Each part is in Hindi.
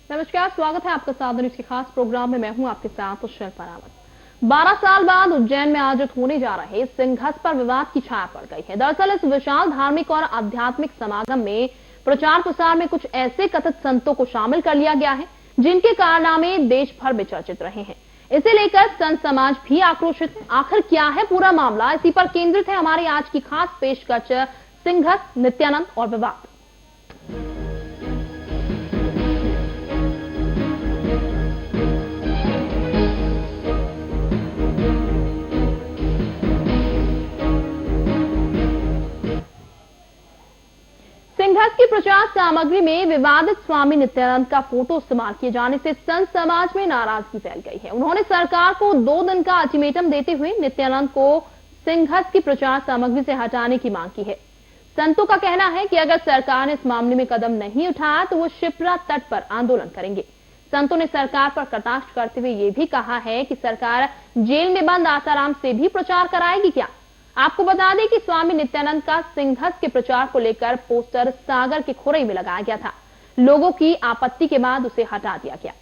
नमस्कार, स्वागत है आपका साधन न्यूज के खास प्रोग्राम में। मैं हूं आपके साथ शिल्पा रावत। 12 साल बाद उज्जैन में आयोजित होने जा रहे सिंहस्थ पर विवाद की छाया पड़ गई है। दरअसल इस विशाल धार्मिक और आध्यात्मिक समागम में प्रचार प्रसार में कुछ ऐसे कथित संतों को शामिल कर लिया गया है जिनके कारनामे देश भर में चर्चित रहे हैं। इसे लेकर संत समाज भी आक्रोशित है। आखिर क्या है पूरा मामला, इसी पर केंद्रित है हमारी आज की खास पेशकश सिंहस्थ, नित्यानंद और विवाद। सिंहस्थ की प्रचार सामग्री में विवादित स्वामी नित्यानंद का फोटो इस्तेमाल किए जाने से संत समाज में नाराजगी फैल गई है। उन्होंने सरकार को 2 दिन का अल्टीमेटम देते हुए नित्यानंद को सिंहस्थ की प्रचार सामग्री से हटाने की मांग की है। संतों का कहना है कि अगर सरकार ने इस मामले में कदम नहीं उठाया तो वो शिप्रा तट पर आंदोलन करेंगे। संतों ने सरकार पर कटाक्ष करते हुए ये भी कहा है कि सरकार जेल में बंद आसाराम से भी प्रचार कराएगी क्या। आपको बता दें कि स्वामी नित्यानंद का सिंहस्थ के प्रचार को लेकर पोस्टर सागर के खुरई में लगाया गया था। लोगों की आपत्ति के बाद उसे हटा दिया गया।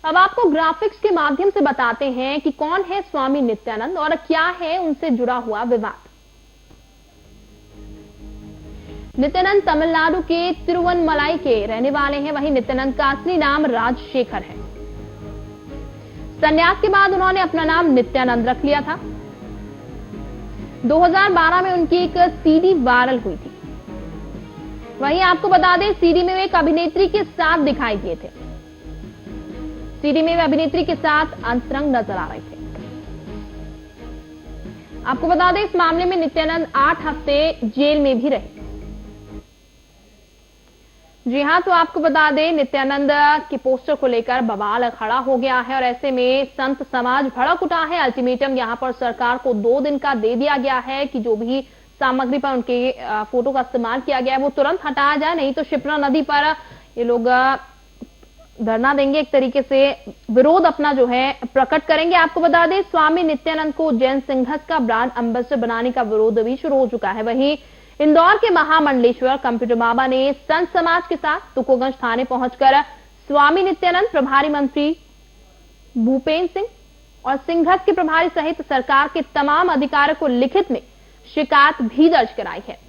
अब आपको ग्राफिक्स के माध्यम से बताते हैं कि कौन है स्वामी नित्यानंद और क्या है उनसे जुड़ा हुआ विवाद। नित्यानंद तमिलनाडु के तिरुवन्नमलाई के रहने वाले हैं। वहीं नित्यानंद का असली नाम राजशेखर है। संन्यास के बाद उन्होंने अपना नाम नित्यानंद रख लिया था। 2012 में उनकी एक सीडी वायरल हुई थी। वहीं आपको बता दें सीडी में वे एक अभिनेत्री के साथ दिखाई दिए थे। सीडी में वे अभिनेत्री के साथ अंतरंग नजर आ रहे थे। आपको बता दें इस मामले में नित्यानंद 8 हफ्ते जेल में भी रहे। जी हां, तो आपको बता दें नित्यानंद के पोस्टर को लेकर बवाल खड़ा हो गया है और ऐसे में संत समाज भड़क उठा है। अल्टीमेटम यहां पर सरकार को 2 दिन का दे दिया गया है कि जो भी सामग्री पर उनके फोटो का इस्तेमाल किया गया है वो तुरंत हटाया जाए, नहीं तो शिप्रा नदी पर ये लोग धरना देंगे। एक तरीके से विरोध अपना जो है प्रकट करेंगे। आपको बता दें स्वामी नित्यानंद को उज्जैन सिंहस्थ का ब्रांड एम्बेसडर बनाने का विरोध भी शुरू हो चुका है। वहीं इंदौर के महामंडलेश्वर कंप्यूटर बाबा ने संत समाज के साथ तुकोगंज थाने पहुंचकर स्वामी नित्यानंद, प्रभारी मंत्री भूपेंद्र सिंह और सिंहस्थ के प्रभारी सहित सरकार के तमाम अधिकारियों को लिखित में शिकायत भी दर्ज कराई है।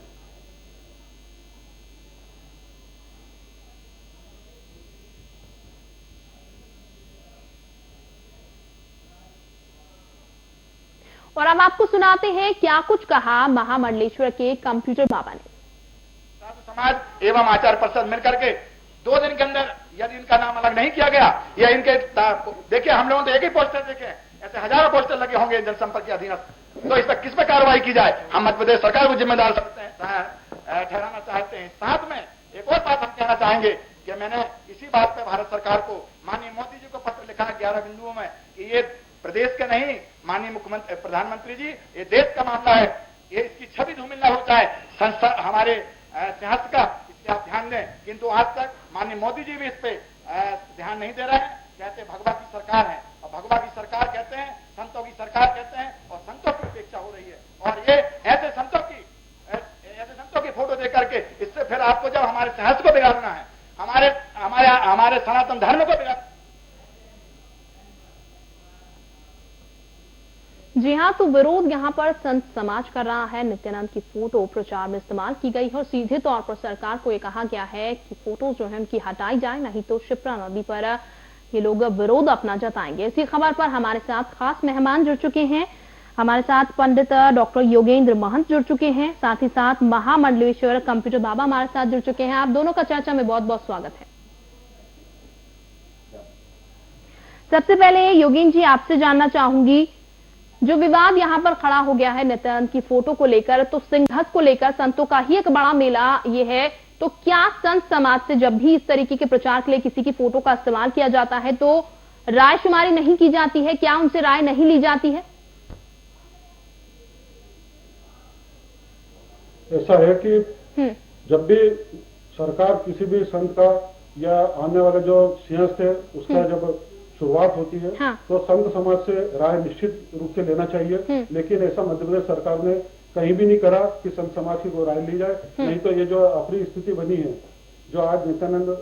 और अब आपको सुनाते हैं क्या कुछ कहा महामंडलेश्वर के कंप्यूटर बाबा ने। साधु समाज एवं आचार परिषद मिलकर के 2 दिन के अंदर यदि इनका नाम अलग नहीं किया गया या इनके देखिए हम लोगों ने एक ही पोस्टर देखे, ऐसे हजारों पोस्टर लगे होंगे जनसंपर्क के अधीनस्थ, तो इस पर किस पर कार्रवाई की जाए। हम मध्य प्रदेश सरकार को जिम्मेदार ठहराना चाहते हैं। साथ में एक और बात हम कहना चाहेंगे कि मैंने इसी बात पे भारत सरकार को माननीय मोदी जी को पत्र लिखा है 11 बिंदुओं में कि ये प्रदेश का नहीं माननीय मुख्यमंत्री प्रधानमंत्री जी, ये देश का मामला है, ये इसकी छवि धूमिल न हो जाए संस्था हमारे सिंहस्थ का, इसके आप ध्यान दें। किंतु आज तक माननीय मोदी जी भी इस पे ध्यान नहीं दे रहे हैं। कहते भगवा की सरकार है और भगवा की सरकार कहते हैं, संतों की सरकार कहते हैं और संतों की उपेक्षा हो रही है। और ये ऐसे संतों की फोटो दे करके इससे फिर आपको जब हमारे सिंहस्थ को बिगाड़ना है, हमारे सनातन धर्म को बिगाड़ना। जी हां, तो विरोध यहां पर संत समाज कर रहा है। नित्यानंद की फोटो प्रचार में इस्तेमाल की गई है और सीधे तौर पर सरकार को यह कहा गया है कि फोटो जो है उनकी हटाई जाए, नहीं तो शिप्रा नदी पर ये लोग विरोध अपना जताएंगे। इसी खबर पर हमारे साथ खास मेहमान जुड़ चुके हैं। हमारे साथ पंडित डॉक्टर योगेंद्र महंत जुड़ चुके हैं, साथ ही साथ महामंडलेश्वर कंप्यूटर बाबा हमारे साथ जुड़ चुके हैं। आप दोनों का चर्चा में बहुत बहुत स्वागत है। सबसे पहले योगेंद्र जी आपसे जानना चाहूंगी, जो विवाद यहां पर खड़ा हो गया है नित्यानंद की फोटो को लेकर, तो सिंहस्थ को लेकर संतों का ही एक बड़ा मेला ये है, तो क्या संत समाज से जब भी इस तरीके के प्रचार के लिए किसी की फोटो का इस्तेमाल किया जाता है तो राय शुमारी नहीं की जाती है? क्या उनसे राय नहीं ली जाती है? ऐसा है कि जब भी सरकार किसी भी संत का या आने वाले जो सिंहस्थ थे उसका जब शुरुआत होती है हाँ। तो संत समाज से राय निश्चित रूप से लेना चाहिए, लेकिन ऐसा मध्य प्रदेश सरकार ने कहीं भी नहीं करा कि संत समाज की कोई राय ली जाए। नहीं तो ये जो अप्रिय स्थिति बनी है, जो आज नित्यानंद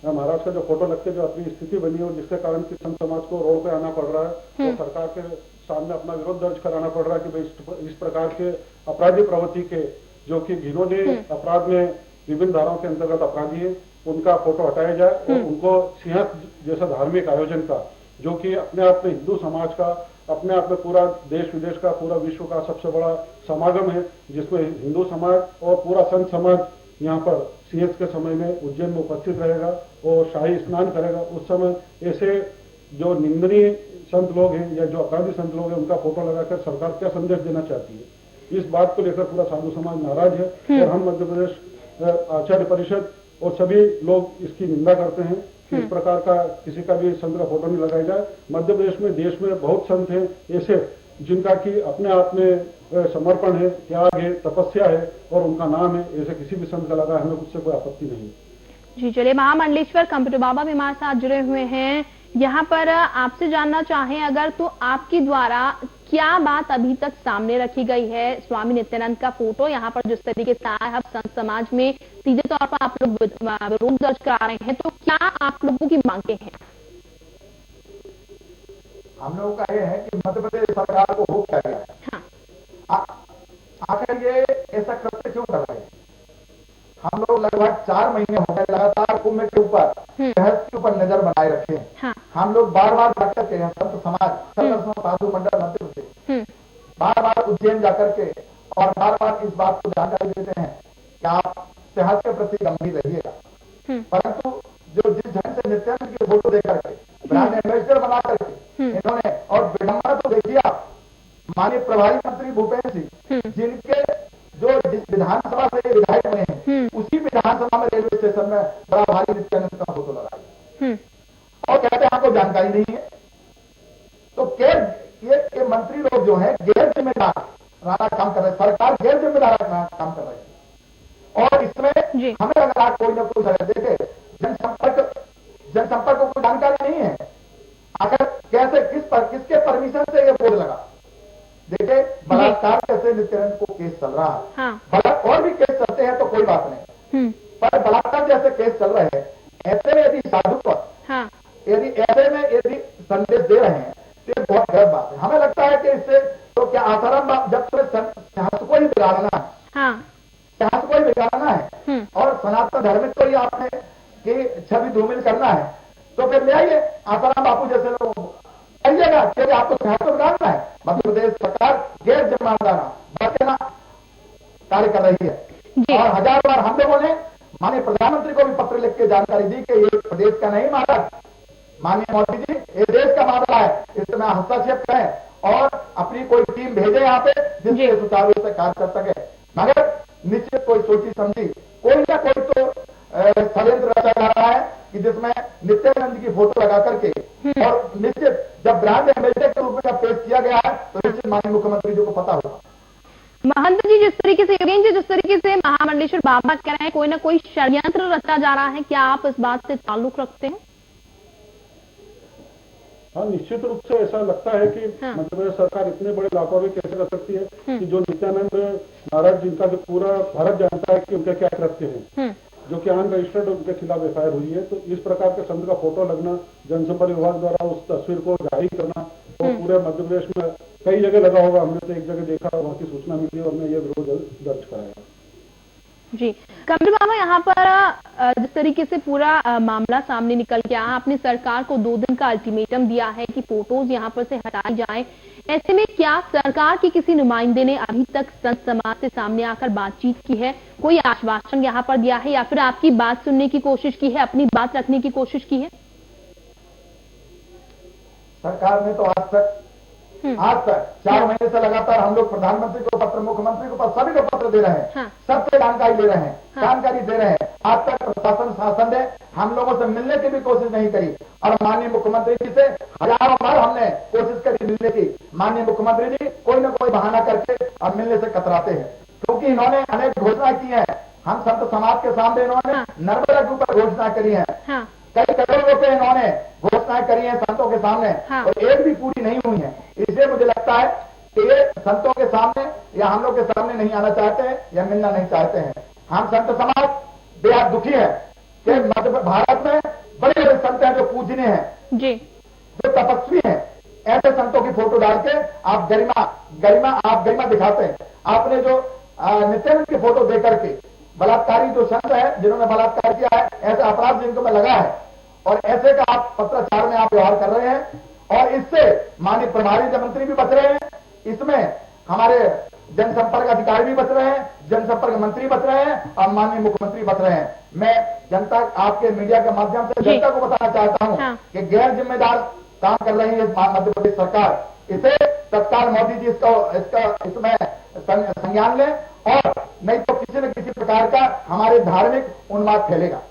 महाराज का जो फोटो लगते जो अप्रिय स्थिति बनी है, जिसके कारण कि संत समाज को रोड पे आना पड़ रहा है, तो सरकार के सामने अपना विरोध दर्ज कराना पड़ रहा है कि भाई इस प्रकार के अपराधी प्रवृत्ति के जो कि घिनौने अपराध में विभिन्न धाराओं के अंतर्गत अपराधी है, उनका फोटो हटाया जाए और उनको सिंहस्थ जैसा धार्मिक आयोजन का, जो कि अपने आप में हिंदू समाज का, अपने आप में पूरा देश विदेश का, पूरा विश्व का सबसे बड़ा समागम है, जिसमें हिंदू समाज और पूरा संत समाज यहाँ पर सिंहस्थ के समय में उज्जैन में उपस्थित रहेगा और शाही स्नान करेगा। उस समय ऐसे जो निंदनीय संत लोग हैं या जो अपराधी संत लोग हैं, उनका फोटो लगाकर सरकार क्या संदेश देना चाहती है, इस बात को लेकर पूरा साधु समाज नाराज है। और हम मध्य प्रदेश आचार्य परिषद और सभी लोग इसकी निंदा करते हैं कि इस प्रकार का किसी का भी संत का फोटो नहीं लगाया जाए। मध्य प्रदेश में, देश में बहुत संत हैं ऐसे जिनका कि अपने आप में समर्पण है, त्याग है, तपस्या है और उनका नाम है, ऐसे किसी भी संत का लगा, हमें उससे कोई आपत्ति नहीं। जी चलिए, महामंडलेश्वर कंप्यूटर बाबा भी हमारे साथ जुड़े हुए हैं। यहाँ पर आपसे जानना चाहें अगर, तो आपके द्वारा क्या बात अभी तक सामने रखी गई है? स्वामी नित्यानंद का फोटो यहाँ पर जिस तरीके से आया है, संत समाज में सीधे तौर पर आप लोग विरोध दर्ज करा रहे हैं, तो क्या आप लोगों की मांगे हैं? हम लोगों का ये है कि मध्य प्रदेश सरकार को हो क्या गया है, आखिर ये ऐसा कृत्य क्यों कर रहे हैं? हम लोग लगभग 4 महीने हो गए लगातार कुंभ के ऊपर, सिंहस्थ के ऊपर नजर बनाए रखे हैं। हाँ। हम लोग बार बार जाकर के संत समाज, साधु मंडल मध्य प्रदेश बार बार उज्जैन जाकर के और बार बार इस बात को जानकारी देते हैं कि आप सिंहस्थ के प्रति गंभीर रहिएगा, परंतु जो जिस ढंग से नित्यानंद की फोटो देकर के ब्रांड एम्बेसडर बना करके इन्होंने, और विडंबना तो देखिए आप, माननीय प्रभारी मंत्री भूपेंद्र सिंह जिनके जो विधानसभा से विधायक बने हैं, उसी विधानसभा में रेलवे स्टेशन में बड़ा भारी नित्यानंद का फोटो लगाया और कहते हैं आपको जानकारी नहीं है। तो ये मंत्री लोग जो है गैर जिम्मेदार काम कर रहे हैं, सरकार गैर जिम्मेदार काम कर रही है। और इसमें हमें अगर कोई ना कोई देखे, जनसंपर्क को कोई जानकारी नहीं है, अगर कैसे किसके परमिशन से ये बोर्ड लगा। देखिए, बलात्कार कैसे नित्यानंद को केस चल रहा है, हाँ। और भी केस चलते हैं तो कोई बात नहीं, पर बलात्कार जैसे केस चल रहे हैं, ऐसे में यदि साधु पर, हाँ। यदि संदेश दे रहे हैं तो ये बहुत गलत बात है। हमें लगता है कि इससे तो क्या आसाराम, जब सिंहस्थ को ही बिगाड़ना है, हाँ। सिंहस्थ को ही बिगाड़ना है और सनातन धर्म को ही आपने की छवि धूमिल करना है, तो फिर ले आइए आसाराम बापू जैसे लोग कहिएगा कि आपको सिंहस्थ को बिगाड़ना है। मध्य प्रदेश सरकार गैर जिम्मेदाराना कार्य कर रही है और 1000 बार हम लोगों ने माननीय प्रधानमंत्री को भी पत्र लिख के जानकारी दी कि ये प्रदेश का नहीं मामला, माननीय मोदी जी ये देश का मामला है, इसमें हस्तक्षेप करें और अपनी कोई टीम भेजे यहाँ पे जिससे सुचारू रूप से कार्य कर सके। मगर निश्चित कोई सोची समझी कोई ना कोई तो षड्यंत्र रचा जा रहा है कि जिसमें नित्यानंद की फोटो लगा करके, और निश्चित जब ब्रांड एम्बेसडर के रूप में जब पेश किया गया है तो निश्चित माननीय मुख्यमंत्री जी को पता होगा। महंत जी, जिस तरीके से योगेन जी, जिस तरीके से महामंडलेश्वर बाबा कह रहे हैं कोई ना कोई षड्यंत्र रचा जा रहा है, क्या आप इस बात से ताल्लुक रखते हैं? हाँ, निश्चित रूप से ऐसा लगता है कि मध्य प्रदेश सरकार इतने बड़े लापरवाही कैसे कर सकती है कि जो नित्यानंद महाराज जिनका जो पूरा भारत जानता है कि उनके क्या कृत्य हैं, जो कि अनरजिस्टर्ड उनके खिलाफ एफआईआर हुई है, तो इस प्रकार के संत का फोटो लगना, जनसंपर्क विभाग द्वारा उस तस्वीर को जारी करना और पूरे मध्य प्रदेश में कई जगह लगा होगा, हमने तो एक जगह देखा, वहां की सूचना मिली और हमने ये विरोध दर्ज कराया। जी कमल बाबा, यहाँ पर जिस तरीके से पूरा मामला सामने निकल के आया, आपने सरकार को 2 दिन का अल्टीमेटम दिया है कि फोटोज यहाँ पर से हटाई जाएं। ऐसे में क्या सरकार के किसी नुमाइंदे ने अभी तक संत समाज से सामने आकर बातचीत की है, कोई आश्वासन यहाँ पर दिया है या फिर आपकी बात सुनने की कोशिश की है, अपनी बात रखने की कोशिश की है? सरकार ने तो आज तक 4 महीने से लगातार हम लोग प्रधानमंत्री को पत्र, मुख्यमंत्री को पत्र, सभी को पत्र दे रहे हैं, हाँ। सबसे जानकारी ले रहे हैं, जानकारी दे रहे हैं। आज तक प्रशासन शासन ने हम लोगों से मिलने की भी कोशिश नहीं करी और माननीय मुख्यमंत्री जी से हजारों बार हमने कोशिश करी मिलने की। माननीय मुख्यमंत्री जी कोई न कोई बहाना करके और मिलने से कतराते हैं, क्योंकि इन्होंने अनेक घोषणा की है। हम संत समाज के सामने इन्होंने नर्मदा के ऊपर घोषणा करी है, कई करोड़ रुपए इन्होंने घोषणाएं करी हैं संतों के सामने, और एक भी पूरी नहीं हुई है। इसलिए मुझे लगता है कि ये संतों के सामने या हम लोग के सामने नहीं आना चाहते हैं या मिलना नहीं चाहते हैं। हम संत समाज बेहद दुखी है कि मध्य भारत में बड़े बड़े संत हैं जो पूजनीय हैं जी, जो तपस्वी हैं, ऐसे संतों की फोटो डाल के आप गरिमा दिखाते हैं। आपने जो नित्यानंद की फोटो देकर के बलात्कारी जो संत है जिन्होंने बलात्कार किया है, ऐसे अपराध जिनको में लगा है, और ऐसे का आप पत्राचार में आप व्यवहार कर रहे हैं, और इससे माननीय प्रभारी मंत्री भी बच रहे हैं, इसमें हमारे जनसंपर्क अधिकारी भी बच रहे हैं, जनसंपर्क मंत्री बच रहे हैं, और माननीय मुख्यमंत्री बच रहे हैं। मैं जनता, आपके मीडिया के माध्यम से जनता को बताना चाहता हूं कि गैर जिम्मेदार काम कर रही है मध्य प्रदेश सरकार। इसे तत्काल मोदी जी इसमें संज्ञान लें, और नहीं तो किसी न किसी प्रकार का हमारे धार्मिक उन्माद फैलेगा।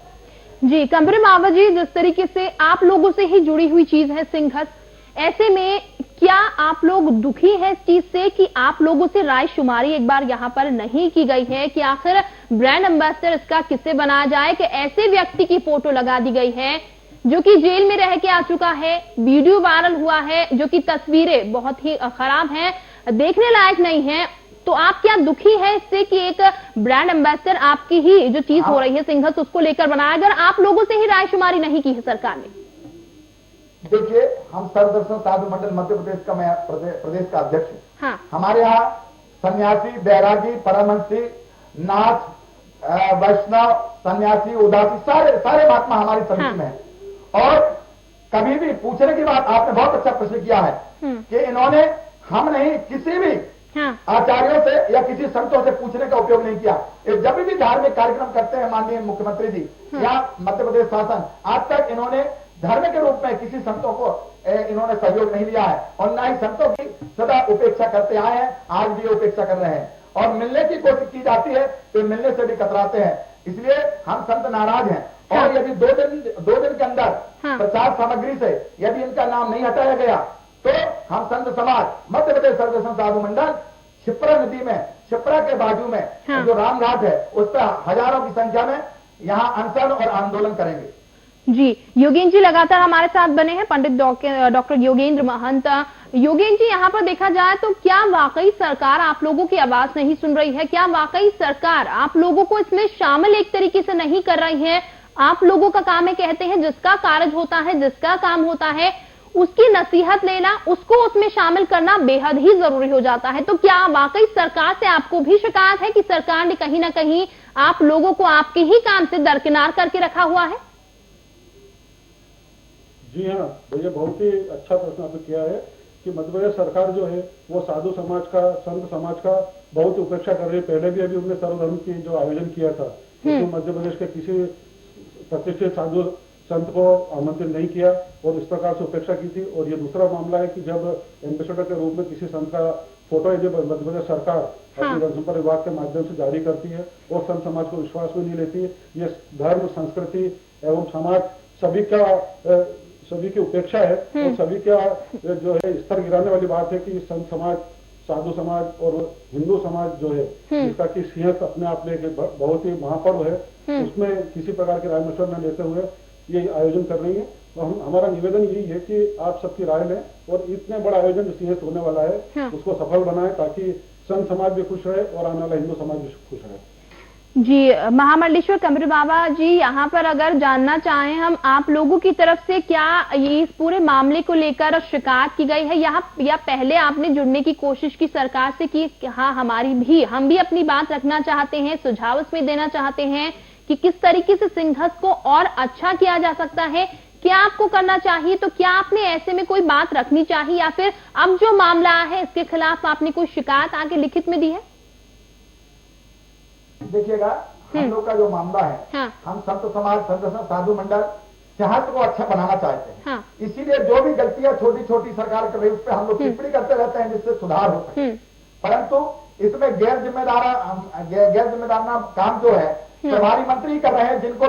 जी कमरे मावा जी, जिस तरीके से आप लोगों से ही जुड़ी हुई चीज है सिंघस, ऐसे में क्या आप लोग दुखी हैं इस चीज से कि आप लोगों से राय शुमारी एक बार यहाँ पर नहीं की गई है कि आखिर ब्रांड एम्बेसडर इसका किससे बनाया जाए, कि ऐसे व्यक्ति की फोटो लगा दी गई है जो कि जेल में रह के आ चुका है, वीडियो वायरल हुआ है, जो कि तस्वीरें बहुत ही खराब हैं, देखने लायक नहीं है, तो आप क्या दुखी है इससे कि एक ब्रांड एम्बेसडर आपकी ही जो चीज हो रही है सिंघस उसको लेकर बनाया, अगर आप लोगों से ही राय शुमारी नहीं की है सरकार ने? देखिए, हम सर्वदर्शन साधु मंडल मध्य प्रदेश का, मैं प्रदेश का अध्यक्ष हूं। हमारे यहाँ सन्यासी, बैरागी, परमहंसी, नाथ, वैष्णव, सन्यासी, उदासी, सारे महात्मा हमारी समिति में है। और कभी भी पूछने की बात, आपने बहुत अच्छा प्रश्न किया है कि इन्होंने हम नहीं किसी भी आचार्यों से या किसी संतों से पूछने का उपयोग नहीं किया। जब भी धार्मिक कार्यक्रम करते हैं माननीय मुख्यमंत्री जी या मध्य प्रदेश शासन, आज तक इन्होंने धर्म के रूप में किसी संतों को इन्होंने सहयोग नहीं लिया है, और न ही संतों की सदा उपेक्षा करते आए हैं, आज भी उपेक्षा कर रहे हैं, और मिलने की कोशिश की जाती है तो मिलने से भी कतराते हैं। इसलिए हम संत नाराज हैं, और यदि दो दिन के अंदर प्रचार सामग्री से यदि इनका नाम नहीं हटाया गया तो हम संत समाज मध्य प्रदेश सर्वदर्शन साधु मंडल शिप्रा नदी में, शिप्रा के बाजू में जो रामघाट है उस पर हजारों की संख्या में यहाँ अनशन और आंदोलन करेंगे। जी योगेंद्र जी लगातार हमारे साथ बने हैं, पंडित डॉक्टर योगेंद्र महंत। योगेंद्र जी, यहाँ पर देखा जाए तो क्या वाकई सरकार आप लोगों की आवाज नहीं सुन रही है? क्या वाकई सरकार आप लोगों को इसमें शामिल एक तरीके से नहीं कर रही है? आप लोगों का काम है, कहते हैं जिसका कार्य होता है, जिसका काम होता है उसकी नसीहत लेना, उसको उसमें शामिल करना बेहद ही जरूरी हो जाता है। तो क्या वाकई सरकार से आपको भी शिकायत है कि सरकार ने कहीं ना कहीं आप लोगों को आपके ही काम से दरकिनार करके रखा हुआ है? जी हाँ भैया, बहुत ही अच्छा प्रश्न आपने किया है कि मध्य प्रदेश सरकार जो है वो साधु समाज का, संत समाज का बहुत उपेक्षा कर रही है। पहले भी अभी उन्होंने सर्वधर्म की जो आयोजन किया था तो मध्य प्रदेश के किसी प्रतिष्ठित साधु संत को आमंत्रित नहीं किया और इस प्रकार से उपेक्षा की थी। और ये दूसरा मामला है कि जब एम्बेसडर के रूप में किसी संत का फोटो यदि मध्य प्रदेश सरकार अपनी जनसंपर्क विभाग के माध्यम से जारी करती है और संत समाज को विश्वास में नहीं लेती है, ये धर्म, संस्कृति एवं समाज सभी की उपेक्षा है और सभी का जो है स्तर गिराने वाली बात है कि संत समाज, साधु समाज और हिंदू समाज जो है जिसका कि सिंहस्थ अपने आप में एक बहुत ही महापर्व है, उसमें किसी प्रकार के राय मशवरा न लेते हुए ये आयोजन कर रही है। तो हमारा निवेदन यही है कि आप सबकी राय लें और इतने बड़ा आयोजन जो सिंहस्थ होने वाला है उसको सफल बनाए ताकि संत समाज भी खुश रहे और आने वाला हिंदू समाज भी खुश रहे। जी महामंडलेश्वर कमरे बाबा जी, यहाँ पर अगर जानना चाहें हम आप लोगों की तरफ से क्या ये इस पूरे मामले को लेकर शिकायत की गई है या पहले आपने जुड़ने की कोशिश की सरकार से कि हाँ हम भी अपनी बात रखना चाहते हैं, सुझाव इसमें देना चाहते हैं कि किस तरीके से सिंघस को और अच्छा किया जा सकता है, क्या आपको करना चाहिए? तो क्या आपने ऐसे में कोई बात रखनी चाहिए या फिर अब जो मामला है इसके खिलाफ आपने कोई शिकायत आगे लिखित में दी है? देखिएगा, हम लोग का जो मामला है हम संत समाज, सर्वदर्शन साधु मंडल सेहत को अच्छा बनाना चाहते हैं। इसीलिए जो भी गलतियां छोटी छोटी सरकार कर रही है उस पर हम लोग टिप्पणी करते रहते हैं जिससे सुधार हो सके। परंतु इसमें गैर जिम्मेदाराना काम जो है प्रभारी मंत्री कर रहे हैं, जिनको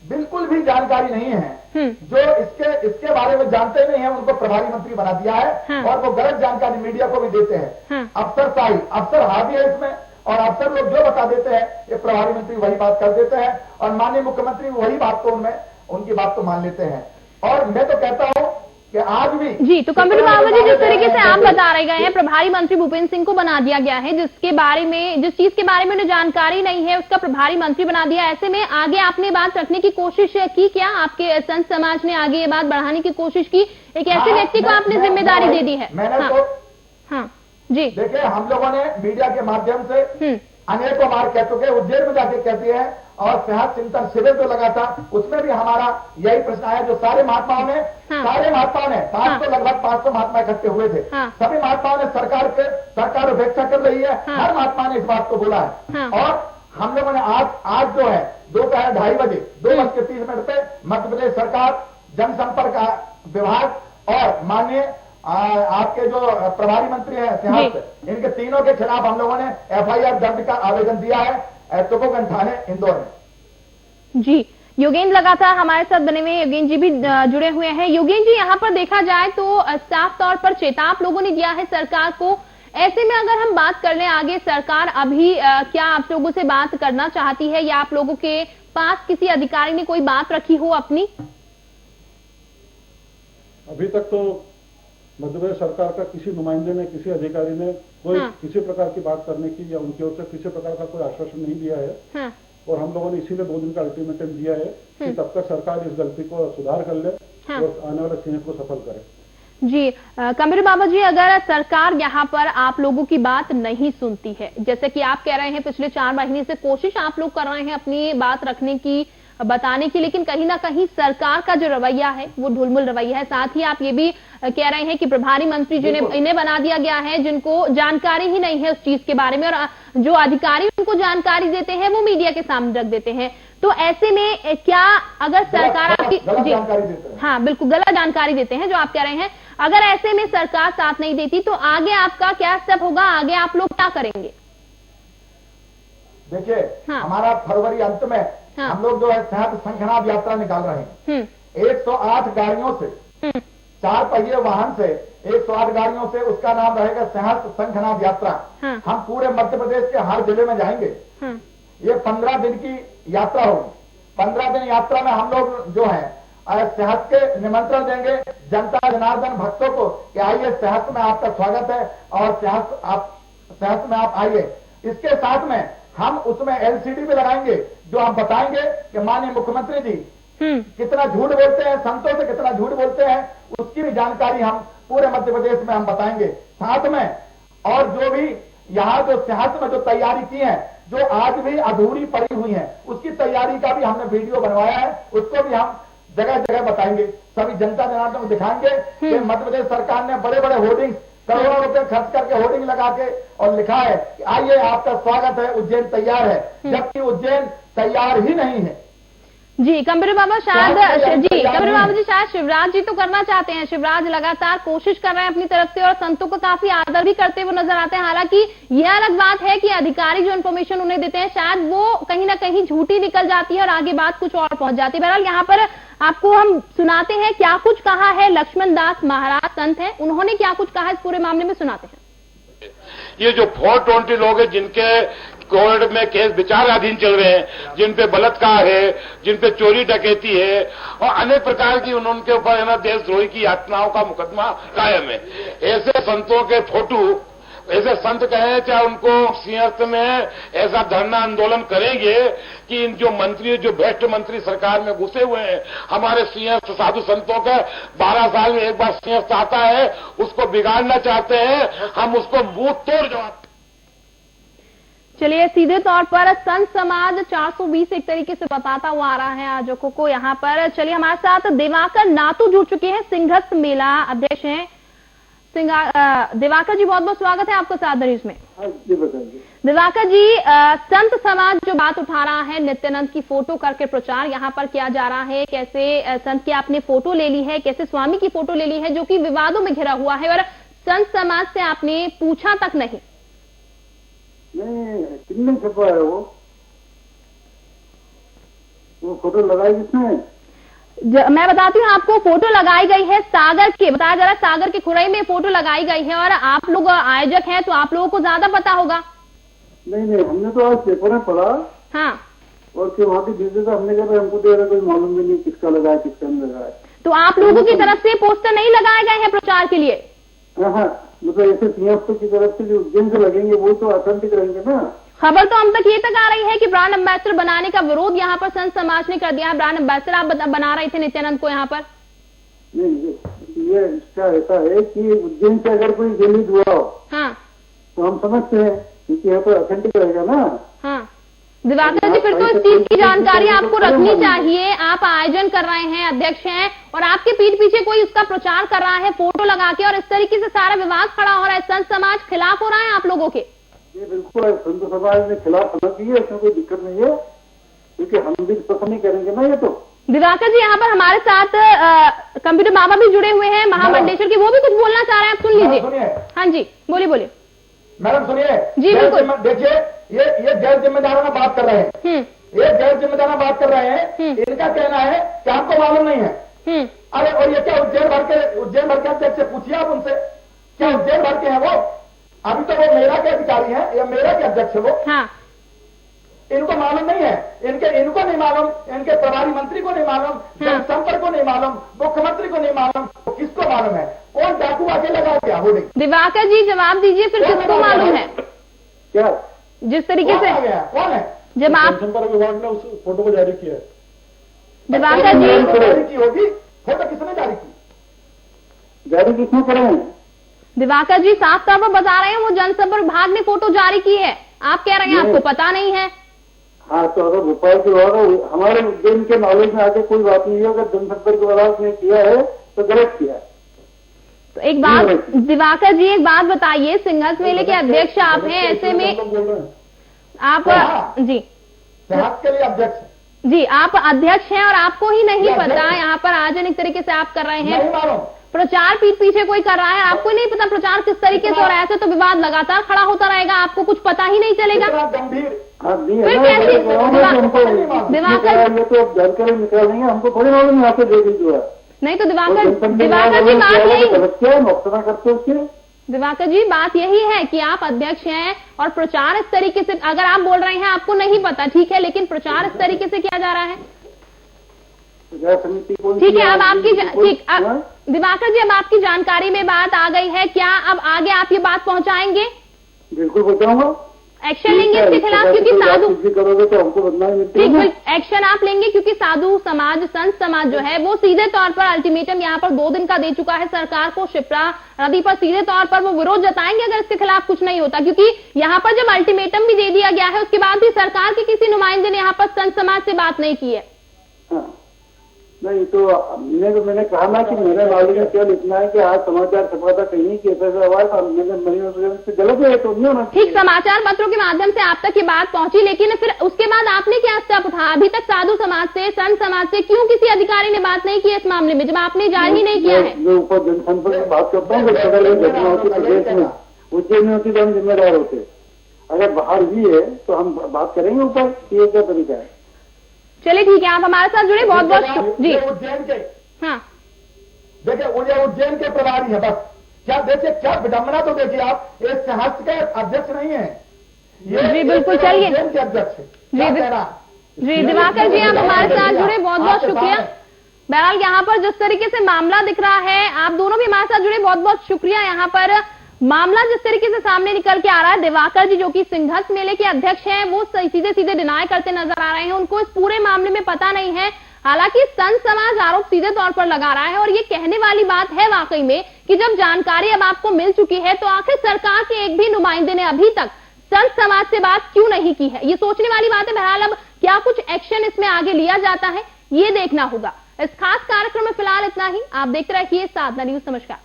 बिल्कुल भी जानकारी नहीं है, जो इसके बारे में जानते नहीं है उनको प्रभारी मंत्री बना दिया है और वो गलत जानकारी मीडिया को भी देते हैं। अफसर हावी है इसमें और अफसर लोग जो बता देते हैं ये प्रभारी मंत्री वही बात कर देते हैं और माननीय मुख्यमंत्री वही बात को उनमें उनकी बात को मान लेते हैं। और मैं तो कहता हूं कि आज भी जी, तो कमल बाबा जी, जिस तरीके से आप बता रहे गए हैं प्रभारी मंत्री भूपेंद्र सिंह को बना दिया गया है, जिस चीज के बारे में उन्हें जानकारी नहीं है उसका प्रभारी मंत्री बना दिया, ऐसे में आगे आपने बात रखने की कोशिश की क्या? आपके संत समाज ने आगे ये बात बढ़ाने की कोशिश की? एक ऐसे व्यक्ति को आपने जिम्मेदारी दे दी है। मैंने हाँ जी, देखिए हम लोगों ने मीडिया के माध्यम से अनेकों बार कह चुके, उज्जैन में जाके कह दिए हैं और सेहत चिंतन शिविर जो लगा था उसमें भी हमारा यही प्रश्न आया, जो सारे महात्माओं ने 500 लगभग 500 महात्मा इकट्ठे हुए थे, सभी महात्माओं ने सरकार उपेक्षा कर रही है, हर महात्मा ने इस बात को बोला है। और हम लोगों ने आज जो है दोपहर 2:30 बजे 2:30 पे मध्य प्रदेश सरकार जनसंपर्क विभाग और माननीय आपके जो प्रभारी मंत्री हैं सेहत, इनके तीनों के खिलाफ हम लोगों ने FIR दर्ज का आवेदन दिया है तुकोगंज थाने इंदौर में। जी, योगेंद्र लगातार हमारे साथ बने हुए योगेंद्र जी भी जुड़े हुए हैं। योगेंद्र जी, यहाँ पर देखा जाए तो साफ तौर पर चेतावनी आप लोगों ने दिया है सरकार को, ऐसे में अगर हम बात कर लें आगे, सरकार अभी क्या आप लोगों से बात करना चाहती है या आप लोगों के पास किसी अधिकारी ने कोई बात रखी हो अपनी? अभी तक तो मध्य प्रदेश सरकार का किसी नुमाइंदे ने, किसी अधिकारी ने कोई किसी प्रकार की बात करने की या उनकी ओर से किसी प्रकार का कोई आश्वासन नहीं दिया है। और हम लोगों ने इसीलिए 2 दिन का अल्टीमेटम दिया है कि तब तक सरकार इस गलती को सुधार कर ले और आने वाले सिंह को सफल करे। जी, कमल बाबा जी, अगर सरकार यहाँ पर आप लोगों की बात नहीं सुनती है, जैसे कि आप कह रहे हैं पिछले 4 महीने से कोशिश आप लोग कर रहे हैं अपनी बात रखने की, बताने की, लेकिन कहीं ना कहीं सरकार का जो रवैया है वो ढुलमुल रवैया है। साथ ही आप ये भी कह रहे हैं कि प्रभारी मंत्री जिन्हें इन्हें बना दिया गया है, जिनको जानकारी ही नहीं है उस चीज के बारे में, और जो अधिकारी उनको जानकारी देते हैं वो मीडिया के सामने रख देते हैं। तो ऐसे में क्या अगर सरकार आपकी हाँ बिल्कुल गलत जानकारी देते हैं जो आप कह रहे हैं, अगर ऐसे में सरकार साथ नहीं देती तो आगे आपका क्या स्टेप होगा? आगे आप लोग क्या करेंगे? देखिए, हमारा फरवरी अंत में हम लोग जो है सेहत संघनाथ यात्रा निकाल रहे हैं। 108 गाड़ियों से, 4 पहिए वाहन से 108 गाड़ियों से, उसका नाम रहेगा सेहत संघनाथ यात्रा। हम पूरे मध्य प्रदेश के हर जिले में जाएंगे। ये 15 दिन की यात्रा होगी। 15 दिन यात्रा में हम लोग जो है सेहत के निमंत्रण देंगे जनता जनार्दन भक्तों को कि आइए सेहत में आपका स्वागत है और सेहत में आप आइए। इसके साथ में हम उसमें LCD भी लगाएंगे जो हम बताएंगे कि माननीय मुख्यमंत्री जी कितना झूठ बोलते हैं, संतों से कितना झूठ बोलते हैं, उसकी भी जानकारी हम पूरे मध्य प्रदेश में हम बताएंगे। साथ में और जो भी यहाँ जो सेहत में जो तैयारी की है, जो आज भी अधूरी पड़ी हुई है, उसकी तैयारी का भी हमने वीडियो बनवाया है, उसको भी हम जगह जगह बताएंगे, सभी जनता जनार्दन को दिखाएंगे कि मध्य प्रदेश सरकार ने बड़े बड़े होर्डिंग करोड़ों रुपए खर्च करके होर्डिंग लगा के और लिखा है कि आइए आपका स्वागत है, उज्जैन तैयार है, जबकि उज्जैन तैयार ही नहीं है। जी, कमल बाबा शायद शिवराज जी तो करना चाहते हैं, शिवराज लगातार कोशिश कर रहे हैं अपनी तरफ से और संतों को काफी आदर भी करते हुए नजर आते हैं। हालांकि यह अलग बात है कि अधिकारी जो इन्फॉर्मेशन उन्हें देते हैं शायद वो कहीं ना कहीं झूठी निकल जाती है और आगे बात कुछ और पहुंच जाती है। बहरहाल यहाँ पर आपको हम सुनाते हैं क्या कुछ कहा है लक्ष्मण दास महाराज संत है, उन्होंने क्या कुछ कहा इस पूरे मामले में, सुनाते हैं। ये जो 420 लोग हैं जिनके कोर्ट में केस विचाराधीन चल रहे हैं, जिन पे बलात्कार है, जिन पे चोरी डकैती है और अनेक प्रकार की उनके ऊपर है ना देशद्रोही की यातनाओं का मुकदमा कायम है। ऐसे संतों के फोटो, ऐसे संत कहे चाहे उनको सिंहस्थ में ऐसा धरना आंदोलन करेंगे कि इन जो मंत्री, जो भ्रष्ट मंत्री सरकार में घुसे हुए हैं, हमारे सिंहस्थ साधु संतों का 12 साल में एक बार सिंहस्थ आता है, उसको बिगाड़ना चाहते हैं, हम उसको मुंह तोड़ जवाब। चलिए, सीधे तौर पर संत समाज 420 एक तरीके से बताता हुआ आ रहा है आयोजकों को यहाँ पर। चलिए, हमारे साथ दिवाकर नातू जुड़ चुके हैं, सिंहस्थ मेला अध्यक्ष हैं। दिवाकर जी, बहुत बहुत स्वागत है आपका साथ न्यूज में। दिवाकर जी, संत समाज जो बात उठा रहा है, नित्यानंद की फोटो करके प्रचार यहाँ पर किया जा रहा है, कैसे संत की आपने फोटो ले ली है, कैसे स्वामी की फोटो ले ली है, जो कि विवादों में घिरा हुआ है, और संत समाज से आपने पूछा तक नहीं। नहीं, कितने छपा है वो फोटो लगाई किसने? मैं बताती हूँ आपको, फोटो लगाई गई है सागर के, बताया जा रहा है सागर के खुरई में फोटो लगाई गई है, और आप लोग आयोजक हैं तो आप लोगों को ज्यादा पता होगा। नहीं, हमने तो आज पेपर में पढ़ा हाँ, और फिर वहाँ पे भेजे तो हमने कहा हमको तो कोई मालूम भी नहीं किसका लगा है किसका नहीं लगा है। तो आप लोगों की तरफ से पोस्टर नहीं लगाए गए हैं प्रचार के लिए? हाँ, मतलब ऐसे सिंहस्थ की तरफ से जो उज्जैन से लगेंगे वो तो ऑथेंटिक रहेंगे ना। खबर तो हम तक ये तक आ रही है कि ब्रांड एम्बेसडर बनाने का विरोध यहाँ पर संत समाज ने कर दिया है। ब्रांड एम्बेसडर आप बना रहे थे नित्यानंद को यहाँ पर? नहीं, ये इसका ऐसा है कि उज्जैन से अगर कोई रिलीज हुआ हो हाँ, तो हम समझते हैं क्योंकि यहाँ पर ऑथेंटिक रहेगा ना। हाँ, दिवाकर जी फिर तो इस चीज की जानकारी आपको रखनी चाहिए। आप आयोजन कर रहे हैं, अध्यक्ष हैं, और आपके पीठ पीछे कोई उसका प्रचार कर रहा है फोटो लगा के, और इस तरीके से सारा विवाद खड़ा हो रहा है, संत समाज खिलाफ हो रहा है आप लोगों के। ये बिल्कुल है, संत समाज ने खिलाफ होना चाहिए, इसमें कोई दिक्कत नहीं है, क्योंकि हम भी पसंद नहीं करेंगे ना ये तो। दिवाकर जी यहाँ पर हमारे साथ कंप्यूटर बाबा भी जुड़े हुए हैं महामंडलेश्वर के, वो भी कुछ बोलना चाह रहे हैं, आप सुन लीजिए। हाँ जी, बोलिए। मैडम सुनिए जी बिल्कुल। देखिए ये गैर जिम्मेदाराना बात कर रहे हैं, ये गैर जिम्मेदाराना बात कर रहे हैं। इनका कहना है कि आपको मालूम नहीं है। अरे और ये क्या उज्जैन भर के अध्यक्ष से पूछिए आप उनसे, क्या उज्जैन भर के हैं वो? अभी तो वो मेरा के अधिकारी हैं या मेरा के अध्यक्ष है वो। हाँ। इनको मालूम नहीं है, इनको नहीं मालूम, इनके प्रभारी मंत्री को नहीं मालूम, जनसंपर्क को नहीं मालूम, मुख्यमंत्री को नहीं मालूम, तो किसको मालूम है? कौन डाकू आगे लगा क्या हो? दिवाकर जी जवाब दीजिए, फिर किसको मालूम है? क्या जिस तरीके से कौन है? जब आप जनसंपर्क विभाग ने उस फोटो को जारी किया है। दिवाकर जी जारी की होगी, फोटो किसने जारी की? जारी किसने करे? दिवाकर जी साफ तौर पर बता रहे हैं वो जनसंपर्क विभाग ने फोटो जारी की है, आप कह रहे हैं आपको पता नहीं है। हाँ, तो अगर भोपाल के विभाग हमारे उज्जैन के नॉलेज में आके कोई बात नहीं है, अगर जनसंपर्क विभाग ने किया है तो गलत किया है। तो एक बात दिवाकर जी, एक बात बताइए, सिंहस्थ मेले के अध्यक्ष आप हैं, ऐसे में आप जी के लिए अध्यक्ष जी आप अध्यक्ष हैं और आपको ही नहीं पता, यहाँ पर आयोजन एक तरीके से आप कर रहे हैं, प्रचार पीठ पीछे कोई कर रहा है, आपको नहीं पता प्रचार किस तरीके से, और ऐसे तो विवाद लगातार खड़ा होता रहेगा, आपको कुछ पता ही नहीं चलेगा। गंभीर फिर कैसे दिवाकर ये तो जानकारी निकालेंगे, हमको थोड़ी मालूम यहाँ पे दे दीजिए। नहीं तो दिवाकर जी बात यही करते उसके दिवाकर जी बात यही है कि आप अध्यक्ष हैं और प्रचार इस तरीके से, अगर आप बोल रहे हैं आपको नहीं पता, ठीक है, लेकिन प्रचार इस तरीके से किया जा रहा है। ठीक है, अब आपकी दिवाकर जी अब आपकी जानकारी में बात आ गई है, क्या अब आगे आप ये बात पहुंचाएंगे? बिल्कुल पहुंचाऊंगा। एक्शन लेंगे इसके खिलाफ, क्योंकि साधु करोगे तो हमको बदनामी मिलती है। बिल्कुल एक्शन आप लेंगे, क्योंकि साधु समाज, संत समाज जो है वो सीधे तौर पर अल्टीमेटम यहाँ पर 2 दिन का दे चुका है सरकार को, शिप्रा नदी पर सीधे तौर पर वो विरोध जताएंगे अगर इसके खिलाफ कुछ नहीं होता, क्योंकि यहाँ पर जब अल्टीमेटम भी दे दिया गया है उसके बाद भी सरकार के किसी नुमाइंदे ने यहाँ पर संत समाज से बात नहीं की है। नहीं तो मैंने कहा ना कि मेरे नॉलेज में केवल इतना है कि आज समाचार छपा था कहीं कि ऐसा आवाज से गलत है तो नहीं होना। ठीक, समाचार पत्रों के माध्यम से आप तक ये बात पहुंची, लेकिन फिर उसके बाद आपने क्या स्टेप उठाया? अभी तक साधु समाज से, संत समाज से क्यों किसी अधिकारी ने बात नहीं की इस मामले में, जब आपने जारी ही नहीं किया है? मैं ऊपर जनसंपर्क में बात करता हूँ, घटना होती प्रदेश में, उज्जैन में होती तो हम जिम्मेदार होते, अगर बाहर भी है तो हम बात करेंगे ऊपर, ये क्या तरीका है। चलिए ठीक है, आप हमारे साथ जुड़े, बहुत बहुत जी। उज्जैन के हाँ देखिए उज्जैन के प्रभारी है, बस क्या देखिए क्या विडम्बना, तो देखिए आप एक सहस्त्र के अध्यक्ष नहीं है ये, जी बिल्कुल, चलिए उज्जैन के अध्यक्ष जी दिवाकर जी आप हमारे साथ जुड़े, बहुत बहुत शुक्रिया। बहरहाल यहाँ पर जिस तरीके से मामला दिख रहा है, आप दोनों भी हमारे साथ जुड़े, बहुत बहुत शुक्रिया। यहाँ पर मामला जिस तरीके से सामने निकल के आ रहा है, दिवाकर जी जो कि सिंहस्थ मेले के अध्यक्ष हैं वो सीधे सीधे डिनाई करते नजर आ रहे हैं, उनको इस पूरे मामले में पता नहीं है। हालांकि संत समाज आरोप सीधे तौर पर लगा रहा है, और ये कहने वाली बात है वाकई में कि जब जानकारी अब आपको मिल चुकी है तो आखिर सरकार के एक भी नुमाइंदे ने अभी तक संत समाज से बात क्यों नहीं की है, ये सोचने वाली बात है। बहरहाल अब क्या कुछ एक्शन इसमें आगे लिया जाता है ये देखना होगा। इस खास कार्यक्रम में फिलहाल इतना ही, आप देखते रहिए साधना न्यूज। नमस्कार।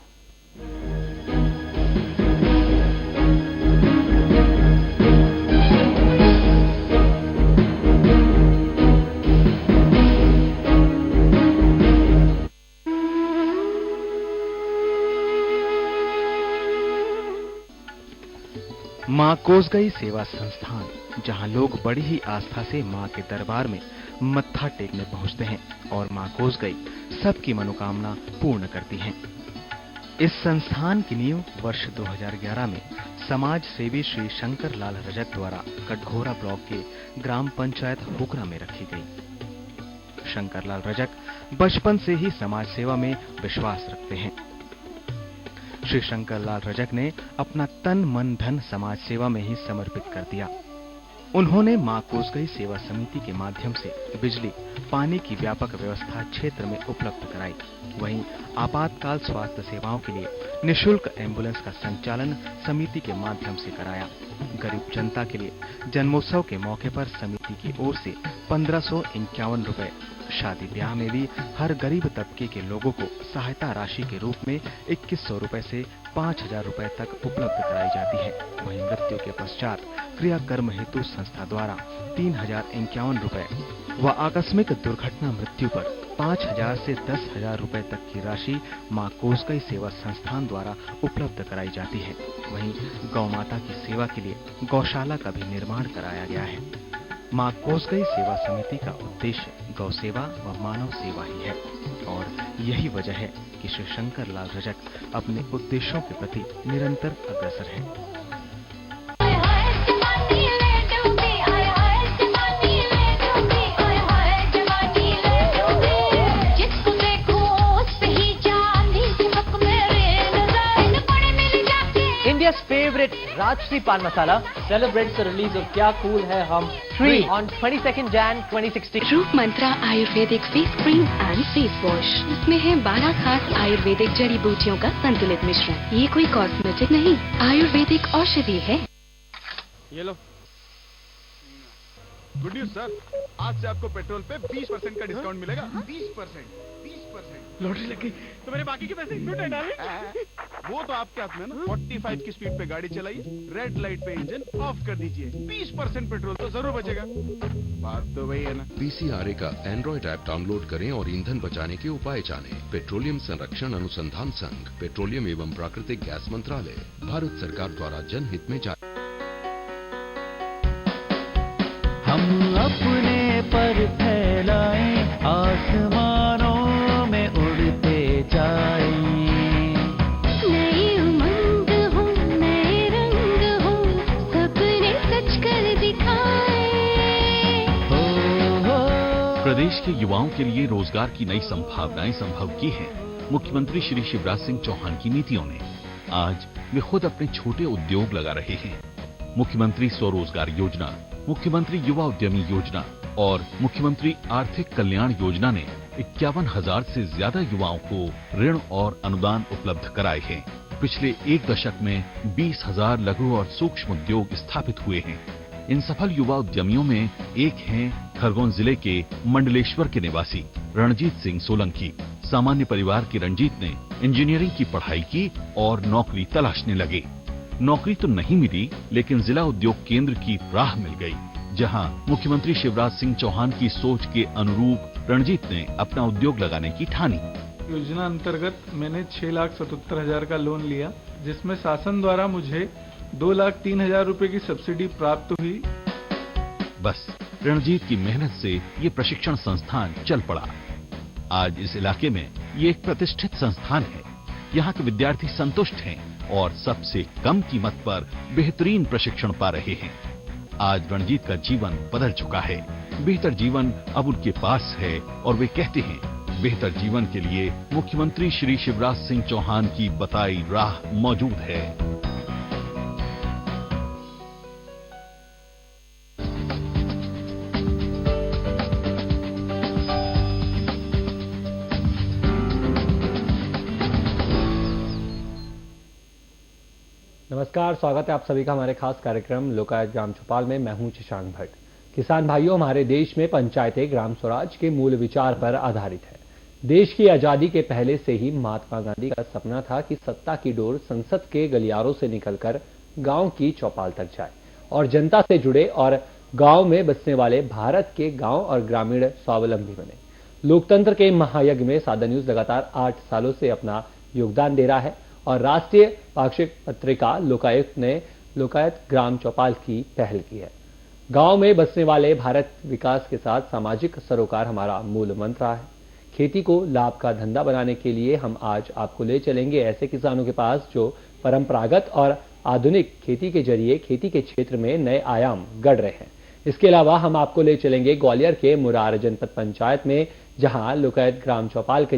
मां कोसगई सेवा संस्थान, जहां लोग बड़ी ही आस्था से मां के दरबार में मत्था टेकने पहुंचते हैं और मां कोसगई सबकी मनोकामना पूर्ण करती हैं। इस संस्थान की नींव वर्ष 2011 में समाज सेवी श्री शंकर लाल रजक द्वारा कटघोरा ब्लॉक के ग्राम पंचायत हुकरा में रखी गई। शंकर लाल रजक बचपन से ही समाज सेवा में विश्वास रखते हैं। श्री शंकर लाल रजक ने अपना तन मन धन समाज सेवा में ही समर्पित कर दिया। उन्होंने मां कोसगई सेवा समिति के माध्यम से बिजली, पानी की व्यापक व्यवस्था क्षेत्र में उपलब्ध कराई। वहीं आपातकाल स्वास्थ्य सेवाओं के लिए निःशुल्क एम्बुलेंस का संचालन समिति के माध्यम से कराया। गरीब जनता के लिए जन्मोत्सव के मौके पर समिति की ओर से 1551 रुपए, शादी ब्याह में भी हर गरीब तबके के लोगों को सहायता राशि के रूप में 2100 रुपए से 5000 रुपए तक उपलब्ध कराई जाती है। वहीं मृत्यु के पश्चात क्रियाकर्म हेतु संस्था द्वारा 3051 रुपए व आकस्मिक दुर्घटना मृत्यु पर 5000 से 10,000 रुपए तक की राशि मां कोसगई सेवा संस्थान द्वारा उपलब्ध कराई जाती है। वहीं गौ माता की सेवा के लिए गौशाला का भी निर्माण कराया गया है। मां कोसगई सेवा समिति का उद्देश्य गौ सेवा व मानव सेवा ही है और यही वजह है कि श्री शंकर लाल रजक अपने उद्देश्यों के प्रति निरंतर अग्रसर हैं। India's favorite Rajshri Pan Masala celebrates the release of Kya Cool Hai Hum 3 on 22nd Jan 2016. Roop Mantra ayurvedic face cream and face wash, इसमें है 12 खास आयुर्वेदिक जड़ी बूटियों का संतुलित मिश्रण। ये कोई कॉस्मेटिक नहीं, आयुर्वेदिक औषधि है। ये लो। गुड न्यूज सर, आज से आपको पेट्रोल पे 20% का डिस्काउंट मिलेगा। 20%? लॉटरी लग गई तो मेरे बाकी के पैसे क्यों नहीं डाले? वो तो आपके हाथ में ना। 45 की स्पीड पे गाड़ी चलाइए, रेड लाइट पे इंजन ऑफ कर दीजिए, 20% पेट्रोल तो जरूर बचेगा। बात तो वही है ना। पीसीआरए का एंड्रॉइड ऐप डाउनलोड करें और ईंधन बचाने के उपाय जानें। पेट्रोलियम संरक्षण अनुसंधान संघ, पेट्रोलियम एवं प्राकृतिक गैस मंत्रालय, भारत सरकार द्वारा जनहित में जारी। हम अपने पर फैलाएं, आसमानों में उड़ते जाएं। नई उमंग हो, नए रंग हो, सपने सच कर दिखाएं। प्रदेश के युवाओं के लिए रोजगार की नई संभावनाएं संभव की हैं। मुख्यमंत्री श्री शिवराज सिंह चौहान की नीतियों ने आज वे खुद अपने छोटे उद्योग लगा रहे हैं। मुख्यमंत्री स्वरोजगार योजना, मुख्यमंत्री युवा उद्यमी योजना और मुख्यमंत्री आर्थिक कल्याण योजना ने 51,000 से ज्यादा युवाओं को ऋण और अनुदान उपलब्ध कराए हैं। पिछले एक दशक में 20,000 लघु और सूक्ष्म उद्योग स्थापित हुए हैं। इन सफल युवा उद्यमियों में एक हैं खरगोन जिले के मंडलेश्वर के निवासी रणजीत सिंह सोलंकी। सामान्य परिवार के रंजीत ने इंजीनियरिंग की पढ़ाई की और नौकरी तलाशने लगे। नौकरी तो नहीं मिली, लेकिन जिला उद्योग केंद्र की राह मिल गई, जहां मुख्यमंत्री शिवराज सिंह चौहान की सोच के अनुरूप रणजीत ने अपना उद्योग लगाने की ठानी। योजना अंतर्गत मैंने 6,77,000 का लोन लिया, जिसमें शासन द्वारा मुझे 2,03,000 रुपए की सब्सिडी प्राप्त हुई। बस रणजीत की मेहनत से ये प्रशिक्षण संस्थान चल पड़ा। आज इस इलाके में ये एक प्रतिष्ठित संस्थान है। यहाँ के विद्यार्थी संतुष्ट हैं और सबसे कम कीमत पर बेहतरीन प्रशिक्षण पा रहे हैं। आज रणजीत का जीवन बदल चुका है। बेहतर जीवन अब उनके पास है और वे कहते हैं, बेहतर जीवन के लिए मुख्यमंत्री श्री शिवराज सिंह चौहान की बताई राह मौजूद है। नमस्कार, स्वागत है आप सभी का हमारे खास कार्यक्रम लोकायुक्त ग्राम चौपाल में। मैं हूं शशांक भट्ट। किसान भाइयों, हमारे देश में पंचायतें ग्राम स्वराज के मूल विचार पर आधारित है। देश की आजादी के पहले से ही महात्मा गांधी का सपना था कि सत्ता की डोर संसद के गलियारों से निकलकर गांव की चौपाल तक जाए और जनता से जुड़े और गांव में बसने वाले भारत के गांव और ग्रामीण स्वावलंबी बने। लोकतंत्र के महायज्ञ में सादा न्यूज लगातार 8 सालों से अपना योगदान दे रहा है और राष्ट्रीय पाक्षिक पत्रिका लोकायुक्त ने लोकायुक्त ग्राम चौपाल की पहल की है। गांव में बसने वाले भारत विकास के साथ सामाजिक सरोकार हमारा मूल मंत्र है। खेती को लाभ का धंधा बनाने के लिए हम आज आपको ले चलेंगे ऐसे किसानों के पास जो परंपरागत और आधुनिक खेती के जरिए खेती के क्षेत्र में नए आयाम गढ़ रहे हैं। इसके अलावा हम आपको ले चलेंगे ग्वालियर के मुरार जनपद पंचायत में, जहां लोकायुक्त ग्राम चौपाल के